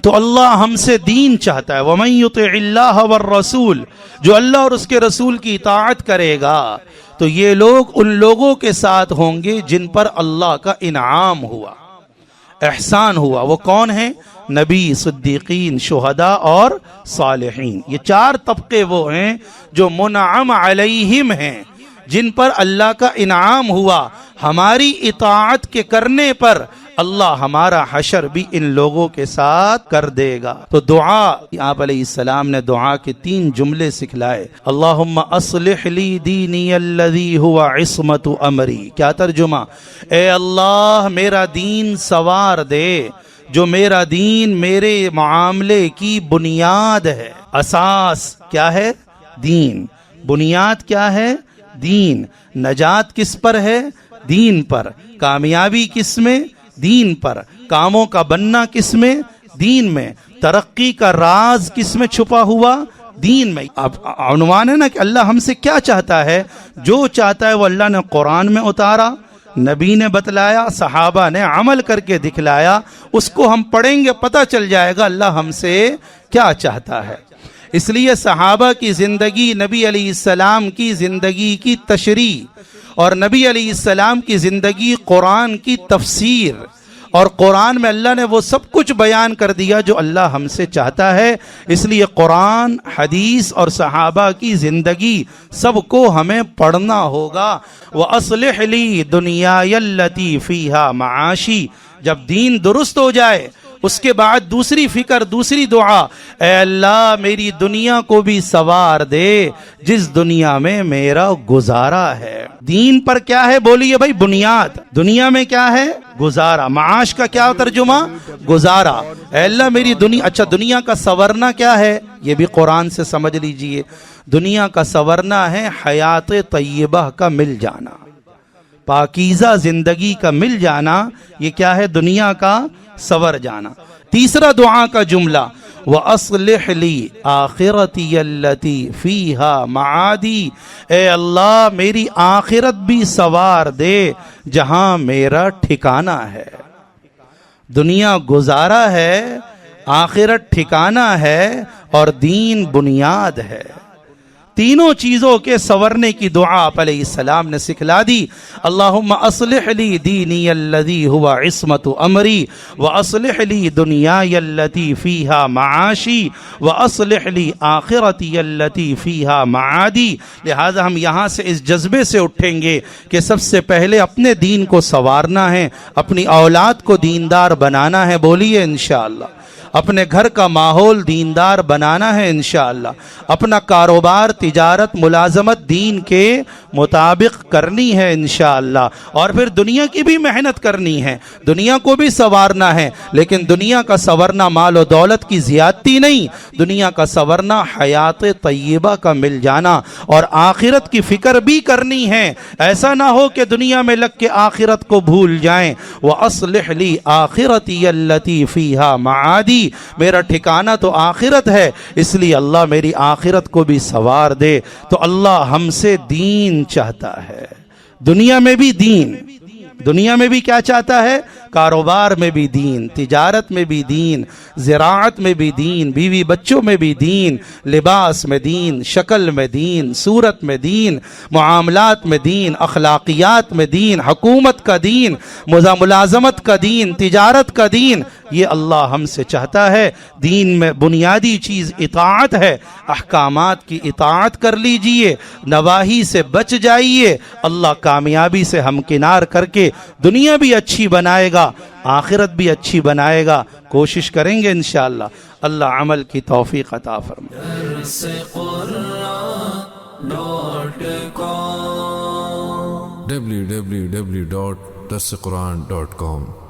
تو اللہ ہم سے دین چاہتا ہے. وَمَن يُطِعِ اللَّهَ وَالرَّسُولَ، جو اللہ اور اس کے رسول کی اطاعت کرے گا تو یہ لوگ ان لوگوں کے ساتھ ہوں گے جن پر اللہ کا انعام ہوا، احسان ہوا. وہ کون ہیں؟ نبی، صدیقین، شہداء اور صالحین. یہ چار طبقے وہ ہیں جو منعم علیہم ہیں، جن پر اللہ کا انعام ہوا. ہماری اطاعت کے کرنے پر اللہ ہمارا حشر بھی ان لوگوں کے ساتھ کر دے گا. تو دعا، آپ علیہ السلام نے دعا کے 3 جملے سکھلائے. اللہم اصلح لی دینی الذی هو عصمت امری. کیا ترجمہ؟ اے اللہ میرا دین سوار دے، جو میرا دین میرے معاملے کی بنیاد ہے. اساس کیا ہے؟ دین. بنیاد کیا ہے؟ دین. نجات کس پر ہے؟ دین پر. کامیابی کس میں؟ دین پر. کاموں کا بننا کس میں؟ دین میں. ترقی کا راز کس میں چھپا ہوا؟ دین میں. اب عنوان ہے نا کہ اللہ ہم سے کیا چاہتا ہے. جو چاہتا ہے وہ اللہ نے قرآن میں اتارا، نبی نے بتلایا، صحابہ نے عمل کر کے دکھلایا. اس کو ہم پڑھیں گے، پتہ چل جائے گا اللہ ہم سے کیا چاہتا ہے. اس لیے صحابہ کی زندگی، نبی علیہ السلام کی زندگی کی تشریح اور نبی علیہ السلام کی زندگی قرآن کی تفسیر، اور قرآن میں اللہ نے وہ سب کچھ بیان کر دیا جو اللہ ہم سے چاہتا ہے. اس لیے قرآن، حدیث اور صحابہ کی زندگی سب کو ہمیں پڑھنا ہوگا. وَأَصْلِحْ لِي دُنْيَايَ الَّتِي فِيهَا مَعَاشِي. جب دین درست ہو جائے اس کے بعد دوسری فکر، دوسری دعا، اے اللہ میری دنیا کو بھی سوار دے جس دنیا میں میرا گزارا ہے. دین پر کیا ہے؟ بولیے بھائی. بنیاد. دنیا میں کیا ہے؟ گزارا. معاش کا کیا ترجمہ؟ گزارا. اے اللہ میری دنیا. اچھا، دنیا کا سورنا کیا ہے؟ یہ بھی قرآن سے سمجھ لیجئے. دنیا کا سورنا ہے حیات طیبہ کا مل جانا، پاکیزہ زندگی کا مل جانا. یہ کیا ہے؟ دنیا کا سور جانا. تیسرا دعا کا جملہ، وَأَصْلِحْ لِي آخِرَتِيَ الَّتِي فِيهَا مَعَادِي. اے اللہ میری آخرت بھی سوار دے جہاں میرا ٹھکانہ ہے. دنیا گزارا ہے، آخرت ٹھکانہ ہے، اور دین بنیاد ہے. تینوں چیزوں کے سورنے کی دعا آپ علیہ السلام نے سکھلا دی. اللہم اصلح لی دینی الذی هو عصمت امری، واصلح لی دنیای التي فیہا معاشی، واصلح لی آخرتی التي فیہا معادی. لہذا ہم یہاں سے اس جذبے سے اٹھیں گے کہ سب سے پہلے اپنے دین کو سنوارنا ہے، اپنی اولاد کو دیندار بنانا ہے. بولیے انشاءاللہ. اپنے گھر کا ماحول دیندار بنانا ہے انشاءاللہ. اپنا کاروبار، تجارت، ملازمت دین کے مطابق کرنی ہے انشاءاللہ. اور پھر دنیا کی بھی محنت کرنی ہے، دنیا کو بھی سنوارنا ہے. لیکن دنیا کا سنورنا مال و دولت کی زیادتی نہیں، دنیا کا سنورنا حیات طیبہ کا مل جانا. اور آخرت کی فکر بھی کرنی ہے. ایسا نہ ہو کہ دنیا میں لگ کے آخرت کو بھول جائیں. وَأَصْلِحْ لِي آخِرَتِيَ الَّتِي فِيهَا مَعَادِي. میرا ٹھکانہ تو آخرت ہے، اس لیے اللہ میری آخرت کو بھی سوار دے. تو اللہ ہم سے دین چاہتا ہے. دنیا میں بھی دین. دنیا میں بھی کیا چاہتا ہے؟ کاروبار میں بھی دین، تجارت میں بھی دین، زراعت میں بھی دین، بیوی بچوں میں بھی دین، لباس میں دین، شکل میں دین، صورت میں دین، معاملات میں دین، اخلاقیات میں دین، حکومت کا دین، ملازمت کا دین، تجارت کا دین. یہ اللہ ہم سے چاہتا ہے. دین میں بنیادی چیز اطاعت ہے. احکامات کی اطاعت کر لیجئے، نواہی سے بچ جائیے. اللہ کامیابی سے ہمکنار کر کے دنیا بھی اچھی بنائے گا، آخرت بھی اچھی بنائے گا. کوشش کریں گے انشاءاللہ. اللہ عمل کی توفیق عطا فرمائے. www.darsequran.com